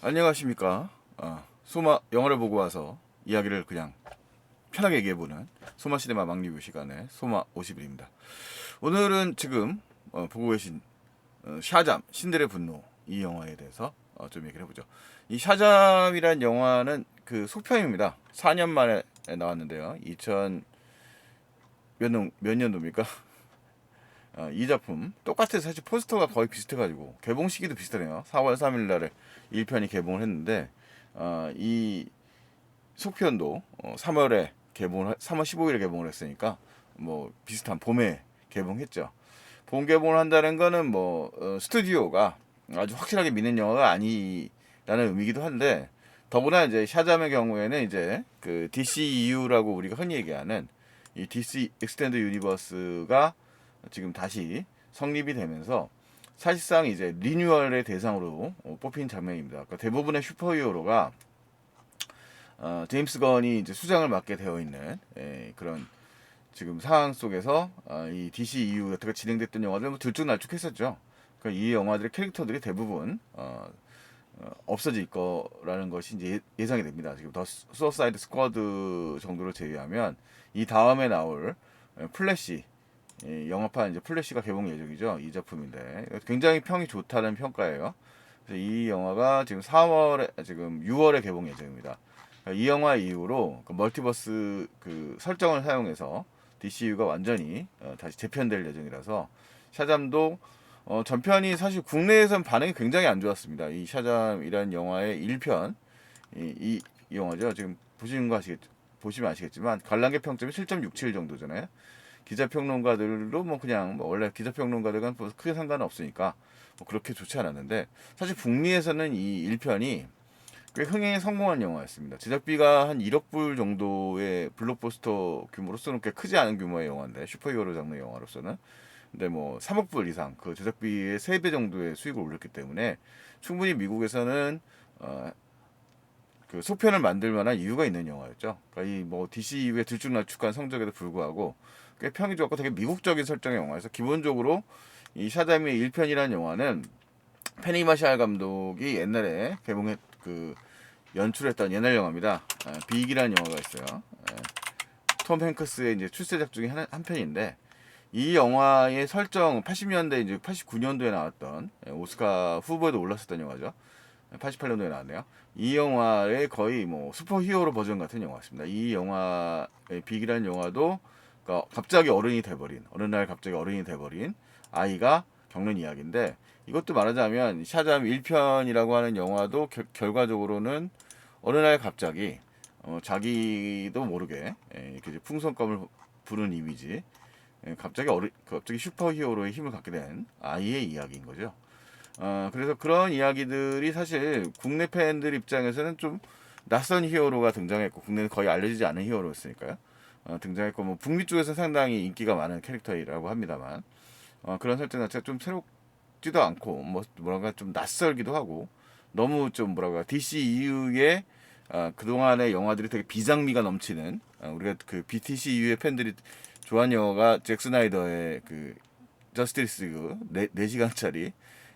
안녕하십니까. 소마 영화를 보고 와서 이야기를 그냥 편하게 얘기해보는 소마 시네마 막리뷰 시간에 소마 50일입니다. 오늘은 지금 보고 계신 샤잠 신들의 분노 이 영화에 대해서 좀 얘기를 해보죠. 이 샤잠이란 영화는 그 속편입니다. 4년 만에 나왔는데요. 2000 몇 년도입니까? 이 작품 똑같아서 사실 포스터가 거의 비슷해가지고 개봉 시기도 비슷하네요. 4월 3일 날에 1편이 개봉을 했는데 이 속편도 3월에 3월 15일에 개봉을 했으니까 뭐 비슷한 봄에 개봉했죠. 봄 개봉을 한다는 거는 뭐 스튜디오가 아주 확실하게 믿는 영화가 아니라는 의미이기도 한데, 더구나 이제 샤잠의 경우에는 이제 그 DCEU라고 우리가 흔히 얘기하는 이 DC 익스텐드 유니버스가 지금 다시 성립이 되면서 사실상 이제 리뉴얼의 대상으로 뽑힌 장면입니다. 그러니까 대부분의 슈퍼히어로가 제임스 건이 이제 수장을 맡게 되어 있는 그런 지금 상황 속에서 이 DCEU 같은 거 진행됐던 영화들 뭐 들쭉날쭉했었죠. 그러니까 이 영화들의 캐릭터들이 대부분 없어질 거라는 것이 이제 예상이 됩니다. 지금 더 수어사이드 스쿼드 정도로 제외하면 이 다음에 나올 플래시 영화판 이제 플래시가 개봉 예정이죠. 이 작품인데 굉장히 평이 좋다는 평가예요. 그래서 이 영화가 지금 4월에 지금 6월에 개봉 예정입니다. 이 영화 이후로 그 멀티버스 그 설정을 사용해서 DCU가 완전히 다시 재편될 예정이라서 샤잠도 전편이 사실 국내에선 반응이 굉장히 안 좋았습니다. 이 샤잠이라는 영화의 1편 이 영화죠. 지금 보시면 아시겠지만 관람객 평점이 7.67 정도잖아요. 기자평론가들도 뭐 그냥 뭐 원래 기자평론가들과는 뭐 크게 상관은 없으니까 뭐 그렇게 좋지 않았는데, 사실 북미에서는 이 1편이 꽤 흥행에 성공한 영화였습니다. 제작비가 한 1억 불 정도의 블록버스터 규모로서는 꽤 크지 않은 규모의 영화인데, 슈퍼히어로 장르 영화로서는. 근데 뭐 3억 불 이상 그 제작비의 3배 정도의 수익을 올렸기 때문에 충분히 미국에서는 그 속편을 만들 만한 이유가 있는 영화였죠. 그러니까 이 뭐 DC 이후의 들쭉날쭉한 성적에도 불구하고 꽤 평이 좋았고 되게 미국적인 설정의 영화에서, 기본적으로 이 샤잠의 1편이라는 영화는 페니 마샬 감독이 옛날에 개봉했 그 연출했던 옛날 영화입니다. 빅이라는 영화가 있어요. 톰 행크스의 이제 출세작 중에 한 편인데, 이 영화의 설정 80년대 이제 89년도에 나왔던 오스카 후보에도 올랐었던 영화죠. 88년도에 나왔네요. 이 영화의 거의 뭐 슈퍼히어로 버전 같은 영화였습니다. 이 영화 빅이라는 영화도 그러니까 갑자기 어른이 돼버린, 어느 날 갑자기 어른이 돼버린 아이가 겪는 이야기인데, 이것도 말하자면 샤잠 1편이라고 하는 영화도 결과적으로는 어느 날 갑자기 자기도 모르게 이렇게 풍선껌을 부는 이미지, 갑자기 슈퍼히어로의 힘을 갖게 된 아이의 이야기인 거죠. 그래서 그런 이야기들이 사실 국내 팬들 입장에서는 좀 낯선 히어로가 등장했고, 국내는 거의 알려지지 않은 히어로였으니까요. 등장했고, 뭐 북미 쪽에서 상당히 인기가 많은 캐릭터이라고 합니다만, 그런 설정 자체가 좀 새롭지도 않고, 뭐 뭐랄까 좀 낯설기도 하고, 너무 좀 뭐랄까 DCEU의 그동안의 영화들이 되게 비장미가 넘치는, 우리가 그 BTCEU의 팬들이 좋아하는 영화가 잭 스나이더의 그 저스티스 리그 4시간짜리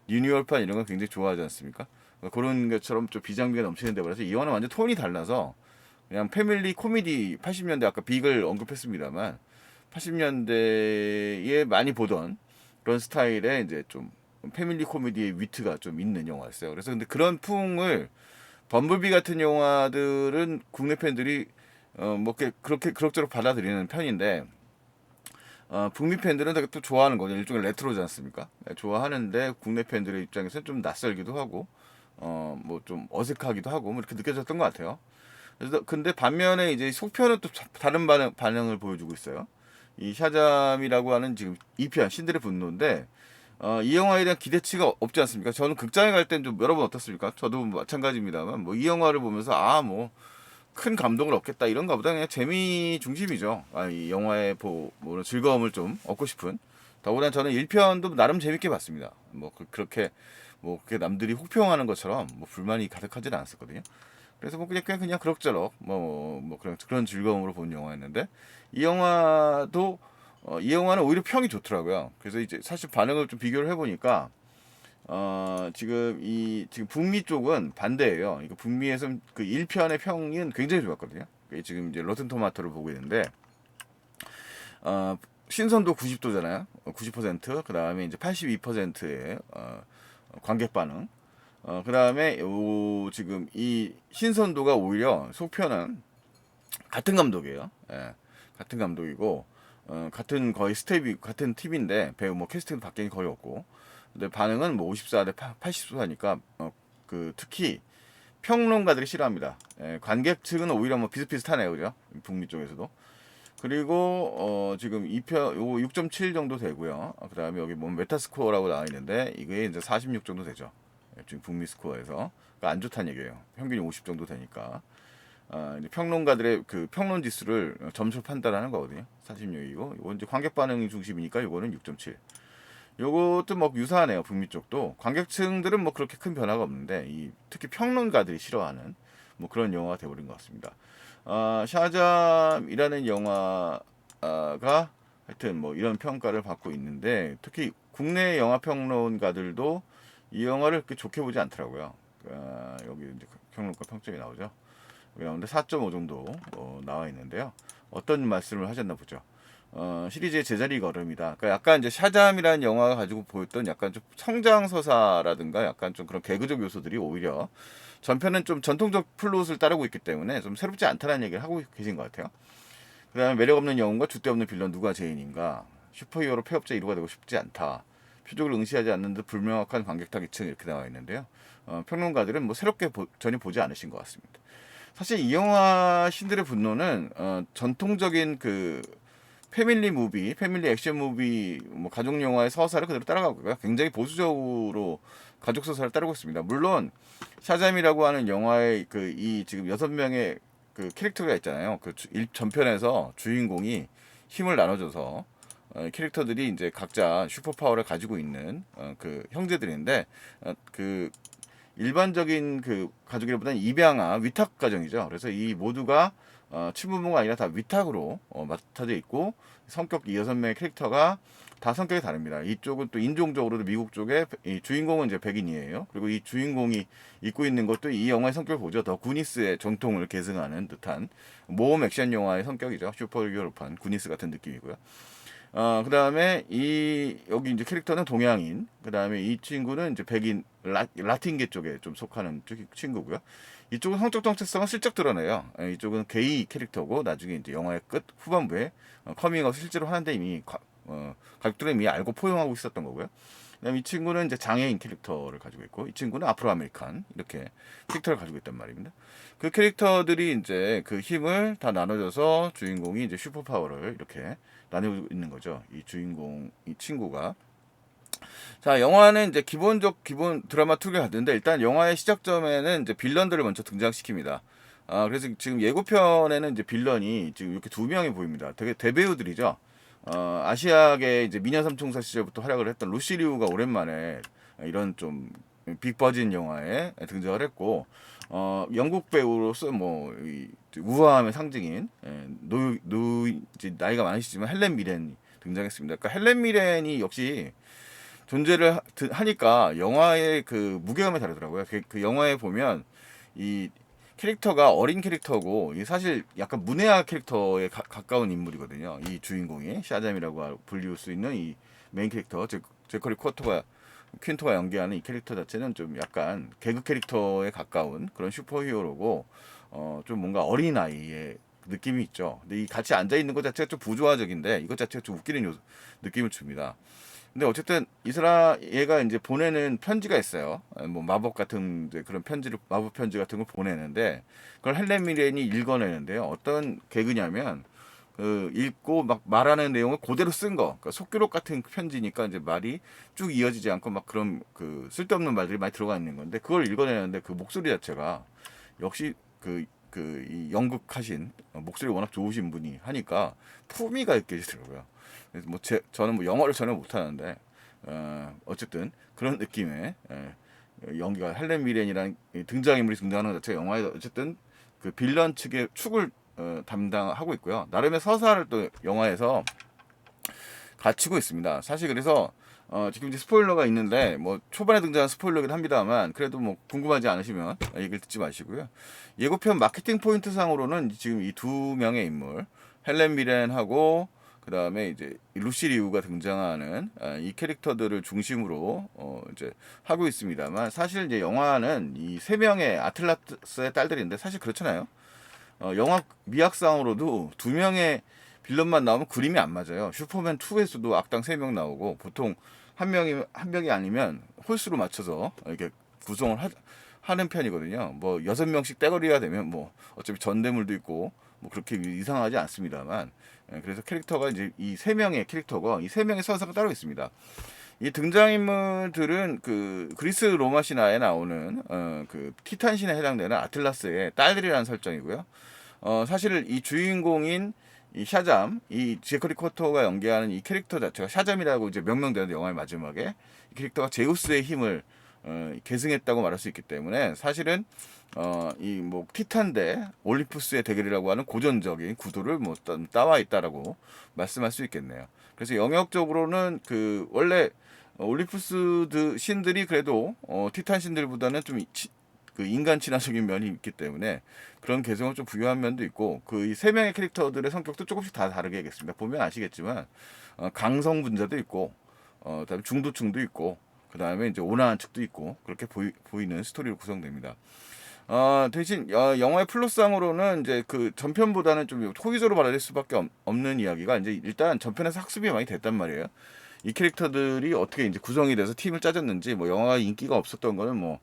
리뉴얼판 이런 거 굉장히 좋아하지 않습니까? 그런 것처럼 좀 비장미가 넘치는 데 그래서 이 영화는 완전 톤이 달라서 그냥 패밀리 코미디, 80년대 아까 빅을 언급했습니다만 80년대에 많이 보던 그런 스타일의 이제 좀 패밀리 코미디의 위트가 좀 있는 영화였어요. 그래서 근데 그런 풍을 범블비 같은 영화들은 국내 팬들이 뭐 그렇게 그럭저럭 받아들이는 편인데, 북미 팬들은 되게 또 좋아하는 거죠. 일종의 레트로지 않습니까? 네, 좋아하는데 국내 팬들의 입장에서는 좀 낯설기도 하고, 뭐 좀 어색하기도 하고, 뭐 이렇게 느껴졌던 것 같아요. 그래서 근데 반면에 이제 속편은 또 다른 반응을 보여주고 있어요. 이 샤잠이라고 하는 지금 2편 신들의 분노인데, 이 영화에 대한 기대치가 없지 않습니까? 저는 극장에 갈 땐 좀 여러분 어떻습니까? 저도 마찬가지입니다만, 뭐 이 영화를 보면서 뭐 큰 감동을 얻겠다 이런가 보다 그냥 재미 중심이죠. 이 영화의 뭐 즐거움을 좀 얻고 싶은. 더구나 저는 1편도 나름 재밌게 봤습니다. 뭐 그렇게 뭐 그렇게 남들이 혹평하는 것처럼 뭐 불만이 가득하지는 않았었거든요. 그래서 뭐 그냥 그럭저럭 뭐 그런 즐거움으로 본 영화였는데, 이 영화도 이 영화는 오히려 평이 좋더라고요. 그래서 이제 사실 반응을 좀 비교를 해보니까 지금 북미 쪽은 반대예요. 이거 북미에서 그 1편의 평은 굉장히 좋았거든요. 지금 이제 로튼 토마토를 보고 있는데 신선도 90도잖아요. 90%. 그다음에 이제 82%의 관객 반응. 그다음에 지금 이 신선도가 오히려 속편은 같은 감독이에요. 예, 같은 감독이고 같은 거의 스텝이 같은 팀인데 배우 뭐 캐스팅 바뀐 게 거의 없고 근데 반응은 뭐 54대 84니까 그 특히 평론가들이 싫어합니다. 예, 관객 측은 오히려 뭐 비슷비슷하네요, 그죠? 북미 쪽에서도. 그리고 지금 2편 요거 6.7 정도 되고요. 그다음에 여기 뭐 메타스코어라고 나와 있는데 이게 이제 46 정도 되죠. 예, 지금 북미 스코어에서 그러니까 안 좋다는 얘기예요. 평균이 50 정도 되니까. 이제 평론가들의 그 평론 지수를 점수로 판단하는 거거든요. 46이고 이건 이제 관객 반응이 중심이니까 이거는 6.7. 요것도 뭐 유사하네요. 북미 쪽도 관객층들은 뭐 그렇게 큰 변화가 없는데 특히 평론가들이 싫어하는 뭐 그런 영화가 되어버린 것 같습니다. 샤잠이라는 영화가 하여튼 뭐 이런 평가를 받고 있는데 특히 국내 영화 평론가들도 이 영화를 그렇게 좋게 보지 않더라고요. 여기 이제 평론가 평점이 나오죠. 그런데 4.5 정도 나와 있는데요. 어떤 말씀을 하셨나 보죠. 시리즈의 제자리 걸음이다. 그러니까 약간 이제 샤잠이라는 영화가 가지고 보였던 약간 좀 성장 서사라든가 약간 좀 그런 개그적 요소들이 오히려 전편은 좀 전통적 플롯을 따르고 있기 때문에 좀 새롭지 않다는 얘기를 하고 계신 것 같아요. 그다음에 매력 없는 영웅과 줏대 없는 빌런 누가 죄인인가? 슈퍼히어로 폐업자 1호가 되고 싶지 않다. 표적을 응시하지 않는 듯 불명확한 관객 타깃층 이렇게 나와 있는데요. 평론가들은 뭐 새롭게 전혀 보지 않으신 것 같습니다. 사실 이 영화 신들의 분노는 전통적인 그 패밀리 무비, 패밀리 액션 무비, 뭐 가족 영화의 서사를 그대로 따라가고요. 굉장히 보수적으로 가족 서사를 따르고 있습니다. 물론 샤잠이라고 하는 영화의 그 이 지금 6명의 그 캐릭터가 있잖아요. 그 전편에서 주인공이 힘을 나눠줘서 캐릭터들이 이제 각자 슈퍼 파워를 가지고 있는 그 형제들인데 그 일반적인 그 가족이라보다는 입양아 위탁 가정이죠. 그래서 이 모두가 친부모가 아니라 다 위탁으로 맡아져 있고 성격 이 6명의 캐릭터가 다 성격이 다릅니다. 이쪽은 또 인종적으로도 미국 쪽에 이 주인공은 이제 백인이에요. 그리고 이 주인공이 입고 있는 것도 이 영화의 성격을 보죠. 더 구니스의 정통을 계승하는 듯한 모험 액션 영화의 성격이죠. 슈퍼히어로판 구니스 같은 느낌이고요. 그 다음에 여기 이제 캐릭터는 동양인. 그 다음에 이 친구는 이제 백인, 라틴계 쪽에 좀 속하는 친구고요. 이쪽은 성적 정체성을 슬쩍 드러내요. 이쪽은 게이 캐릭터고, 나중에 이제 영화의 후반부에 커밍아웃 실제로 하는데 이미, 가족들은 이미 알고 포용하고 있었던 거고요. 그다음에 이 친구는 이제 장애인 캐릭터를 가지고 있고, 이 친구는 아프로 아메리칸, 이렇게 캐릭터를 가지고 있단 말입니다. 그 캐릭터들이 이제 그 힘을 다 나눠줘서 주인공이 이제 슈퍼파워를 이렇게 나누고 있는 거죠. 이 친구가. 자, 영화는 이제 기본 드라마틱을 갖는데 일단 영화의 시작점에는 이제 빌런들을 먼저 등장시킵니다. 그래서 지금 예고편에는 이제 빌런이 지금 이렇게 2명이 보입니다. 되게 대배우들이죠. 아시아계 이제 미녀 삼총사 시절부터 활약을 했던 루시 리우가 오랜만에 이런 좀 빅버진 영화에 등장을 했고, 영국 배우로서 우아함의 상징인 이제 나이가 많으시지만 헬렌 미렌이 등장했습니다. 그러니까 헬렌 미렌이 역시 존재를 하니까 영화의 그 무게감이 다르더라고요. 그 영화에 보면 이 캐릭터가 어린 캐릭터고 사실 약간 문외한 캐릭터에 가까운 인물이거든요. 이 주인공이 샤잠이라고 불리울 수 있는 이 메인 캐릭터 제커리 퀸토가 연기하는 이 캐릭터 자체는 좀 약간 개그 캐릭터에 가까운 그런 슈퍼히어로고 좀 뭔가 어린 아이의 느낌이 있죠. 근데 이 같이 앉아 있는 것 자체가 좀 부조화적인데 이것 자체가 좀 웃기는 느낌을 줍니다. 근데 어쨌든 얘가 이제 보내는 편지가 있어요. 뭐 마법 같은 이제 그런 마법 편지 같은 걸 보내는데 그걸 헬렌 미렌이 읽어내는데요. 어떤 개그냐면 그 읽고 막 말하는 내용을 그대로 쓴 거. 그러니까 속기록 같은 편지니까 이제 말이 쭉 이어지지 않고 막 그런 그 쓸데없는 말들이 많이 들어가 있는 건데 그걸 읽어내는데 그 목소리 자체가 역시 이 연극하신 목소리 워낙 좋으신 분이 하니까 품위가 있게 되더라고요. 그래서 저는 뭐 영어를 전혀 못하는데 어쨌든 그런 느낌의 연기가 헬렌 미렌이라는 등장인물이 등장하는 것 자체가 영화에 어쨌든 그 빌런 측의 축을 담당하고 있고요. 나름의 서사를 또 영화에서 갖추고 있습니다. 사실 그래서 지금 이제 스포일러가 있는데 뭐 초반에 등장한 스포일러긴 합니다만 그래도 뭐 궁금하지 않으시면 얘기를 듣지 마시고요. 예고편 마케팅 포인트 상으로는 지금 이 두 명의 인물 헬렌 미렌하고 그 다음에 이제 루시 리우가 등장하는 이 캐릭터들을 중심으로 이제 하고 있습니다만 사실 이제 영화는 이 세 명의 아틀라스의 딸들인데 사실 그렇잖아요. 영화 미학상으로도 두 명의 빌런만 나오면 그림이 안 맞아요. 슈퍼맨 2에서도 악당 3명 나오고 보통 한 명이 아니면 홀수로 맞춰서 이렇게 구성을 하는 편이거든요. 뭐 6명씩 떼거리가 되면 뭐 어차피 전대물도 있고 뭐 그렇게 이상하지 않습니다만 그래서 캐릭터가 이제 이 3명의 캐릭터가 이 3명의 서사가 따로 있습니다. 이 등장인물들은 그 그리스 로마 신화에 나오는 그 티탄 신에 해당되는 아틀라스의 딸들이라는 설정이고요. 사실 이 주인공인 이 샤잠, 이 제커리 쿼터가 연기하는 이 캐릭터 자체가 샤잠이라고 이제 명명되는 영화의 마지막에 이 캐릭터가 제우스의 힘을 계승했다고 말할 수 있기 때문에 사실은 이 뭐 티탄 대 올림푸스의 대결이라고 하는 고전적인 구도를 뭐 따와 있다라고 말씀할 수 있겠네요. 그래서 영역적으로는 그 원래 올림푸스 신들이 그래도 티탄 신들보다는 좀 그 인간 친화적인 면이 있기 때문에 그런 개성을 좀 부여한 면도 있고 그 이 세 명의 캐릭터들의 성격도 조금씩 다 다르게 하겠습니다. 보면 아시겠지만 강성 분자도 있고 그다음에 중도층도 있고 그다음에 이제 온화한 측도 있고 그렇게 보이는 스토리로 구성됩니다. 대신 영화의 플롯상으로는 이제 그 전편보다는 좀 호기적으로 받아들일 수밖에 없는 이야기가 이제 일단 전편에서 학습이 많이 됐단 말이에요. 이 캐릭터들이 어떻게 이제 구성이 돼서 팀을 짜졌는지 뭐 영화가 인기가 없었던 거는 뭐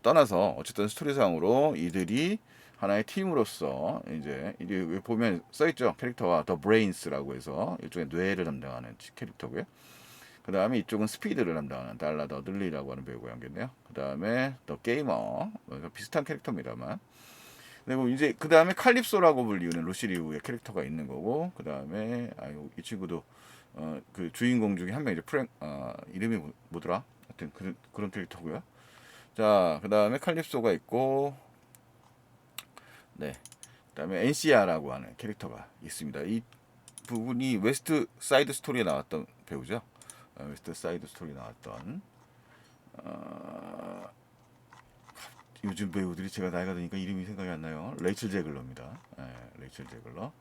떠나서 어쨌든 스토리상으로 이들이 하나의 팀으로서 이제 보면 써있죠. 캐릭터가 더 브레인스라고 해서 일종의 뇌를 담당하는 캐릭터고요. 그 다음에 이쪽은 스피드를 담당하는 달라 더들리라고 하는 배우가 연기했네요. 그 다음에 더 게이머 비슷한 캐릭터입니다만 그리고 이제 그 다음에 칼립소라고 불리우는 루시리우의 캐릭터가 있는 거고 그 다음에 이 친구도 그 주인공 중에 한 명 이제 이름이 뭐더라? 하여튼 그런 캐릭터고요. 자, 그 다음에 칼립소가 있고, 네. 그 다음에 엔시아라고 하는 캐릭터가 있습니다. 이 부분이 웨스트 사이드 스토리에 나왔던 배우죠. 웨스트 사이드 스토리에 나왔던, 요즘 배우들이 제가 나이가 드니까 이름이 생각이 안 나요. 레이첼 제글러입니다. 레이첼 제글러.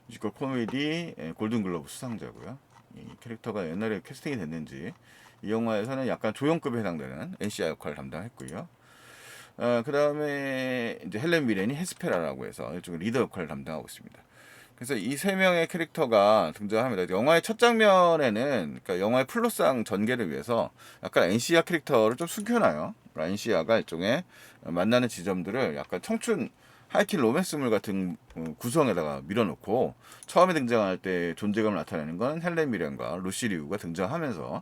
뮤지컬 코미디 골든글러브 수상자고요. 이 캐릭터가 옛날에 캐스팅이 됐는지 이 영화에서는 약간 조연급에 해당되는 엔시아 역할을 담당했고요. 그 다음에 이제 헬렌 미렌이 헤스페라라고 해서 일종의 리더 역할을 담당하고 있습니다. 그래서 이 세 명의 캐릭터가 등장합니다. 영화의 첫 장면에는 그러니까 영화의 플롯상 전개를 위해서 약간 엔시아 캐릭터를 좀 숨겨놔요. 엔시아가 일종의 만나는 지점들을 약간 청춘 하이틴 로맨스물 같은 구성에다가 밀어놓고 처음에 등장할 때 존재감을 나타내는 건 헬렌 미렌과 루시 리우가 등장하면서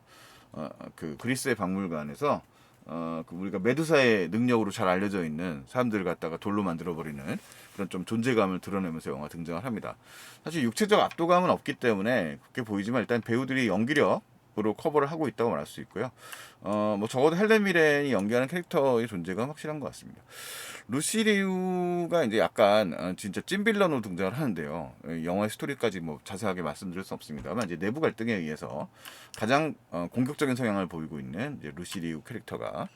그 그리스의 박물관에서 그 우리가 메두사의 능력으로 잘 알려져 있는 사람들을 갖다가 돌로 만들어 버리는 그런 좀 존재감을 드러내면서 영화 등장을 합니다. 사실 육체적 압도감은 없기 때문에 그렇게 보이지만 일단 배우들이 연기력으로 커버를 하고 있다고 말할 수 있고요. 뭐 적어도 헬렌 미렌이 연기하는 캐릭터의 존재가 확실한 것 같습니다. 루시 리우가 이제 약간 진짜 찐 빌런으로 등장을 하는데요. 영화의 스토리까지 뭐 자세하게 말씀드릴 수 없습니다만 이제 내부 갈등에 의해서 가장 공격적인 성향을 보이고 있는 이제 루시 리우 캐릭터가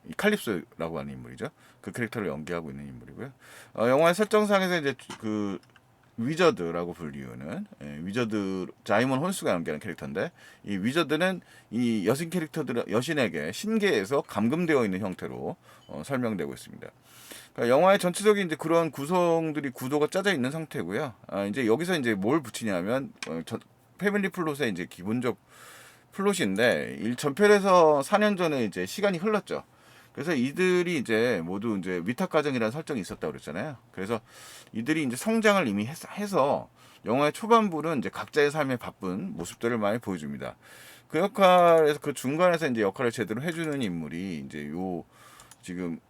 이 칼립소라고 하는 인물이죠. 그 캐릭터를 연기하고 있는 인물이고요. 영화의 설정상에서 이제 그 위저드라고 불리우는 위저드 자이몬 혼수가 연기하는 캐릭터인데 이 위저드는 이 여신 캐릭터들 여신에게 신계에서 감금되어 있는 형태로 설명되고 있습니다. 그러니까 영화의 전체적인 이제 그런 구성들이 구도가 짜져 있는 상태고요. 이제 여기서 이제 뭘 붙이냐면 패밀리 플롯의 이제 기본적 플롯인데 일 전편에서 4년 전에 이제 시간이 흘렀죠. 그래서 이들이 이제 모두 이제 위탁 가정이라는 설정이 있었다고 그랬잖아요. 그래서 이들이 이제 성장을 이미 해서 영화의 초반부는 이제 각자의 삶에 바쁜 모습들을 많이 보여줍니다. 그 역할에서 그 중간에서 이제 역할을 제대로 해주는 인물이 이제 요 지금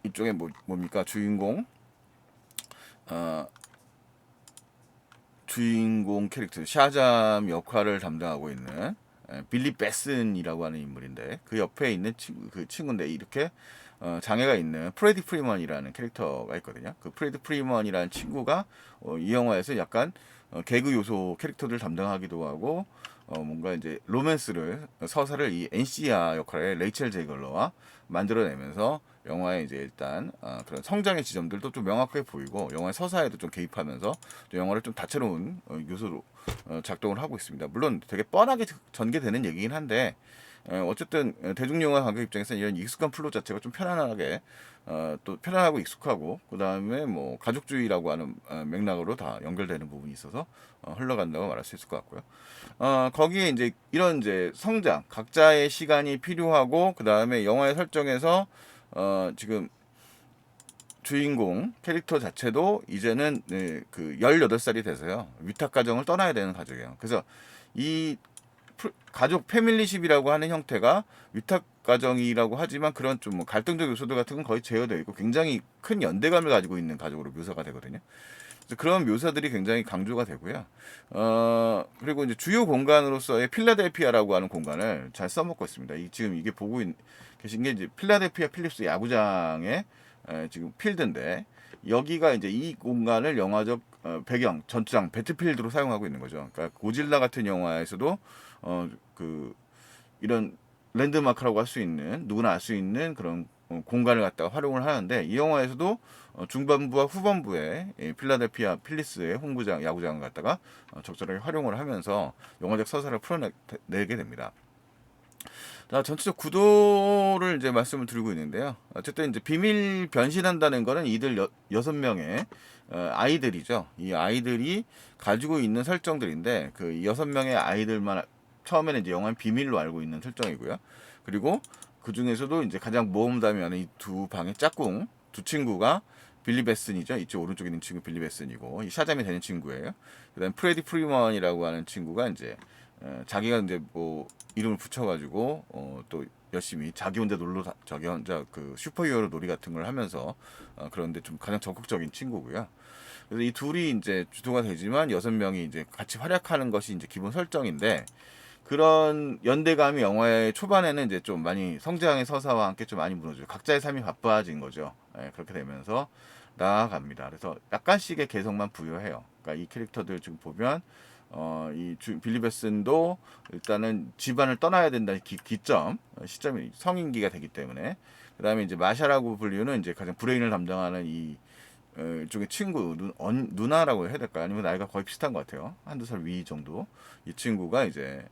이쪽에 뭡니까 주인공 캐릭터 샤잠 역할을 담당하고 있는 빌리 베슨이라고 하는 인물인데 그 옆에 있는 그 친구인데 이렇게 장애가 있는 프레디 프리먼이라는 캐릭터가 있거든요. 그 프레디 프리먼이라는 친구가 이 영화에서 약간 개그 요소 캐릭터를 담당하기도 하고 뭔가 이제 로맨스를 서사를 이 NC아 역할의 레이첼 제이글러와 만들어내면서 영화에 이제 일단 그런 성장의 지점들도 좀 명확하게 보이고 영화의 서사에도 좀 개입하면서 또 영화를 좀 다채로운 요소로 작동을 하고 있습니다. 물론 되게 뻔하게 전개되는 얘기긴 한데 어쨌든 대중영화 관객 입장에서 이런 익숙한 플롯 자체가 좀 편안하게 또 편안하고 익숙하고 그 다음에 뭐 가족주의라고 하는 맥락으로 다 연결되는 부분이 있어서 흘러간다고 말할 수 있을 것 같고요. 거기에 이제 이런 이제 성장 각자의 시간이 필요하고 그 다음에 영화의 설정에서 지금 주인공 캐릭터 자체도 이제는 그 18살이 돼서요 위탁 가정을 떠나야 되는 가족이에요. 그래서 이 가족 패밀리십이라고 하는 형태가 위탁 가정이라고 하지만 그런 좀 뭐 갈등적 요소들 같은 건 거의 제어되어 있고 굉장히 큰 연대감을 가지고 있는 가족으로 묘사가 되거든요. 그래서 그런 묘사들이 굉장히 강조가 되고요. 그리고 이제 주요 공간으로서의 필라델피아라고 하는 공간을 잘 써먹고 있습니다. 지금 이게 보고 계신 게 이제 필라델피아 필립스 야구장의 지금 필드인데 여기가 이제 이 공간을 영화적 배경 전장 배틀필드로 사용하고 있는 거죠. 그러니까 고질라 같은 영화에서도 그 이런 랜드마크라고 할 수 있는 누구나 알 수 있는 그런 공간을 갖다가 활용을 하는데 이 영화에서도 중반부와 후반부에 필라델피아 필리스의 홈구장 야구장을 갖다가 적절하게 활용을 하면서 영화적 서사를 풀어내게 됩니다. 자, 전체적 구도를 이제 말씀을 드리고 있는데요. 어쨌든 이제 비밀 변신한다는 거는 이들 여섯 명의 아이들이죠. 이 아이들이 가지고 있는 설정들인데 그 여섯 명의 아이들만 처음에는 이제 영화는 비밀로 알고 있는 설정이고요. 그리고 그 중에서도 이제 가장 모험담이 많은 이 두 방의 짝꿍 두 친구가 빌리 베슨이죠. 이쪽 오른쪽에 있는 친구 빌리 베슨이고 이 샤잠이 되는 친구예요. 그다음 프레디 프리먼이라고 하는 친구가 이제 자기가 이제 뭐 이름을 붙여가지고 또 열심히 자기 혼자 자기 혼자 그 슈퍼히어로 놀이 같은 걸 하면서 그런데 좀 가장 적극적인 친구고요. 그래서 이 둘이 이제 주도가 되지만 여섯 명이 이제 같이 활약하는 것이 이제 기본 설정인데 그런 연대감이 영화의 초반에는 이제 좀 많이 성장의 서사와 함께 좀 많이 무너져요. 각자의 삶이 바빠진 거죠. 그렇게 되면서 나아갑니다. 그래서 약간씩의 개성만 부여해요. 그러니까 이 캐릭터들 지금 보면 빌리 베슨도 일단은 집안을 떠나야 된다는 기점 시점이 성인기가 되기 때문에 그 다음에 이제 마샤라고 불리는 이제 가장 브레인을 담당하는 이 일종의 친구 누나라고 해야 될까 아니면 나이가 거의 비슷한 것 같아요. 한두 살 위 정도. 이 친구가 이제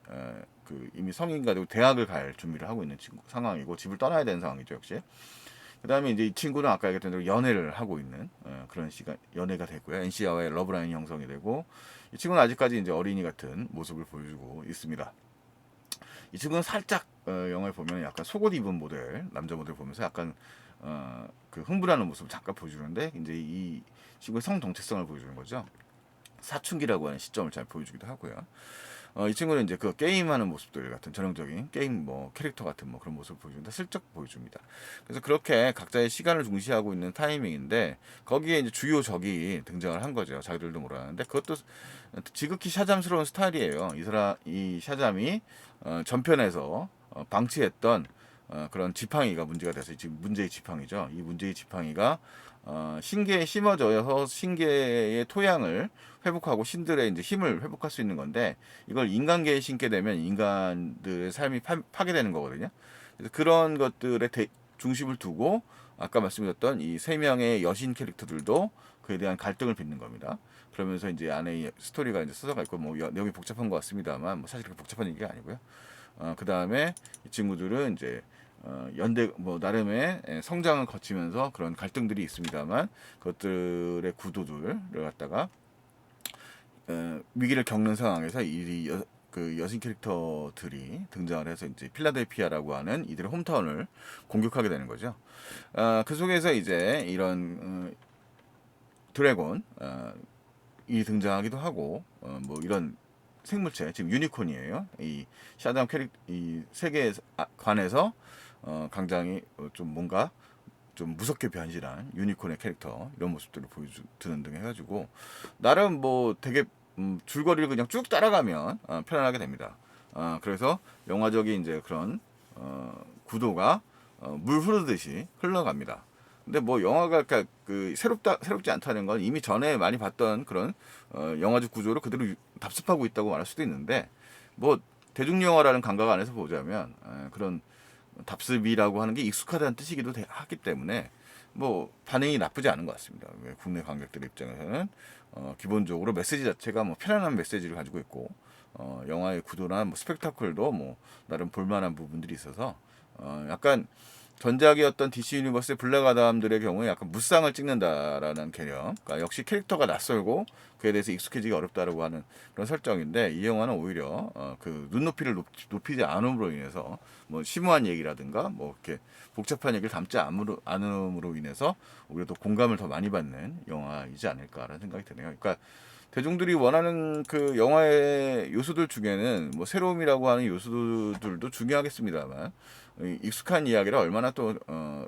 그 이미 성인가 되고 대학을 갈 준비를 하고 있는 친구 상황이고 집을 떠나야 되는 상황이죠 역시. 그 다음에 이제 이 친구는 아까 얘기했던 대로 연애를 하고 있는 그런 시간 연애가 되고요. NC와의 러브라인이 형성이 되고 이 친구는 아직까지 이제 어린이 같은 모습을 보여주고 있습니다. 이 친구는 살짝 영화에 보면 약간 속옷 입은 모델 남자 모델 보면서 약간 그 흥분하는 모습을 잠깐 보여주는데 이제 이 친구의 성 정체성을 보여주는 거죠. 사춘기라고 하는 시점을 잘 보여주기도 하고요. 이 친구는 이제 그 게임하는 모습들 같은 전형적인 게임 뭐 캐릭터 같은 뭐 그런 모습을 보여준다 슬쩍 보여줍니다. 그래서 그렇게 각자의 시간을 중시하고 있는 타이밍인데 거기에 이제 주요 적이 등장을 한 거죠. 자기들도 몰랐는데 그것도 지극히 샤잠스러운 스타일이에요. 이 샤잠이 전편에서 방치했던 그런 지팡이가 문제가 돼서 지금 문제의 지팡이죠. 이 문제의 지팡이가 신계에 심어져서 신계의 토양을 회복하고 신들의 이제 힘을 회복할 수 있는 건데 이걸 인간계에 심게 되면 인간들의 삶이 파괴되는 거거든요. 그래서 그런 것들의 중심을 두고 아까 말씀드렸던 이 세 명의 여신 캐릭터들도 그에 대한 갈등을 빚는 겁니다. 그러면서 이제 안에 스토리가 이제 써져가 있고 뭐 내용이 복잡한 것 같습니다만 뭐 사실 그렇게 복잡한 얘기가 아니고요. 그 다음에 이 친구들은 이제 연대 뭐 나름의 성장을 거치면서 그런 갈등들이 있습니다만 그것들의 구도들을 갖다가 위기를 겪는 상황에서 그 여신 캐릭터들이 등장을 해서 이제 필라델피아라고 하는 이들의 홈타운을 공격하게 되는 거죠. 그 속에서 이제 이런 드래곤 이 등장하기도 하고 뭐 이런 생물체 지금 유니콘이에요. 이 샤담 이 세계에 관해서 굉장히 좀 뭔가 좀 무섭게 변신한 유니콘의 캐릭터 이런 모습들을 보여주는 등 해가지고 나름 뭐 되게 줄거리를 그냥 쭉 따라가면 편안하게 됩니다. 그래서 영화적인 이제 그런 구도가 물 흐르듯이 흘러갑니다. 근데 뭐 영화가 그러니까 그 새롭지 않다는 건 이미 전에 많이 봤던 그런 영화적 구조를 그대로 답습하고 있다고 말할 수도 있는데 뭐 대중 영화라는 감각 안에서 보자면 그런 답습이라고 하는 게 익숙하다는 뜻이기도 하기 때문에 뭐 반응이 나쁘지 않은 것 같습니다. 국내 관객들 입장에서는 기본적으로 메시지 자체가 뭐 편안한 메시지를 가지고 있고 영화의 구도나 뭐 스펙타클도 뭐 나름 볼만한 부분들이 있어서 약간 전작이었던 DC 유니버스의 블랙 아담들의 경우에 약간 무쌍을 찍는다라는 개념, 그러니까 역시 캐릭터가 낯설고 그에 대해서 익숙해지기 어렵다라고 하는 그런 설정인데 이 영화는 오히려 그 눈높이를 높이지 않음으로 인해서 뭐 심오한 얘기라든가 뭐 이렇게 복잡한 얘기를 담지 않음으로 인해서 오히려 더 공감을 더 많이 받는 영화이지 않을까라는 생각이 드네요. 그러니까 대중들이 원하는 그 영화의 요소들 중에는 뭐 새로움이라고 하는 요소들도 중요하겠습니다만 익숙한 이야기를 얼마나 또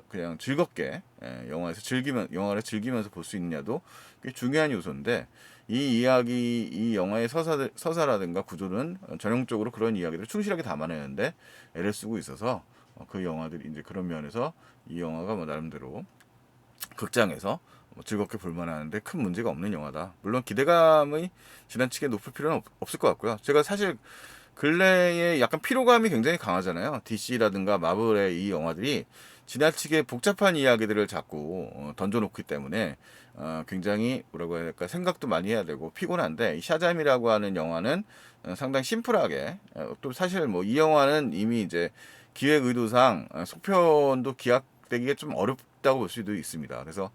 그냥 즐겁게 영화를 즐기면서 볼 수 있느냐도 꽤 중요한 요소인데 이 영화의 서사라든가 구조는 전형적으로 그런 이야기들을 충실하게 담아내는데 애를 쓰고 있어서 그 영화들이 이제 그런 면에서 이 영화가 뭐 나름대로 극장에서 뭐 즐겁게 볼만하는데 큰 문제가 없는 영화다. 물론 기대감이 지나치게 높을 필요는 없을 것 같고요. 제가 사실 근래에 약간 피로감이 굉장히 강하잖아요. DC라든가 마블의 이 영화들이 지나치게 복잡한 이야기들을 자꾸 던져놓기 때문에 굉장히 뭐라고 해야 될까 생각도 많이 해야 되고 피곤한데 이 샤잠이라고 하는 영화는 상당히 심플하게 또 사실 뭐 이 영화는 이미 이제 기획 의도상 속편도 기약되기가 좀 어렵다고 볼 수도 있습니다. 그래서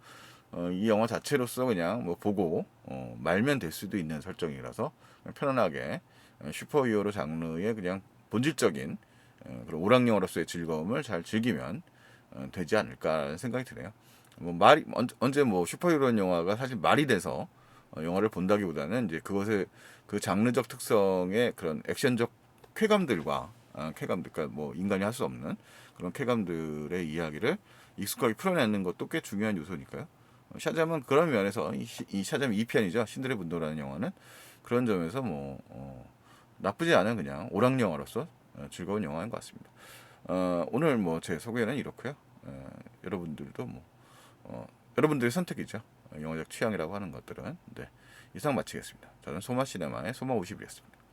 이 영화 자체로서 그냥 뭐 보고 말면 될 수도 있는 설정이라서 편안하게 슈퍼히어로 장르의 그냥 본질적인 그런 오락 영화로서의 즐거움을 잘 즐기면 되지 않을까 생각이 드네요. 뭐 말이 언제 뭐 슈퍼히어로 영화가 사실 말이 돼서 영화를 본다기보다는 이제 그것의 그 장르적 특성의 그런 액션적 쾌감들과 쾌감들, 그러니까 뭐 인간이 할 수 없는 그런 쾌감들의 이야기를 익숙하게 풀어내는 것도 꽤 중요한 요소니까요. 샤잠은 그런 면에서 이 샤잠 2편이죠. 신들의 분노라는 영화는 그런 점에서 뭐 나쁘지 않은 그냥 오락 영화로서 즐거운 영화인 것 같습니다. 오늘 뭐 제 소개는 이렇고요. 여러분들도 뭐 여러분들의 선택이죠. 영화적 취향이라고 하는 것들은 네, 이상 마치겠습니다. 저는 소마 시네마의 소마 50이었습니다.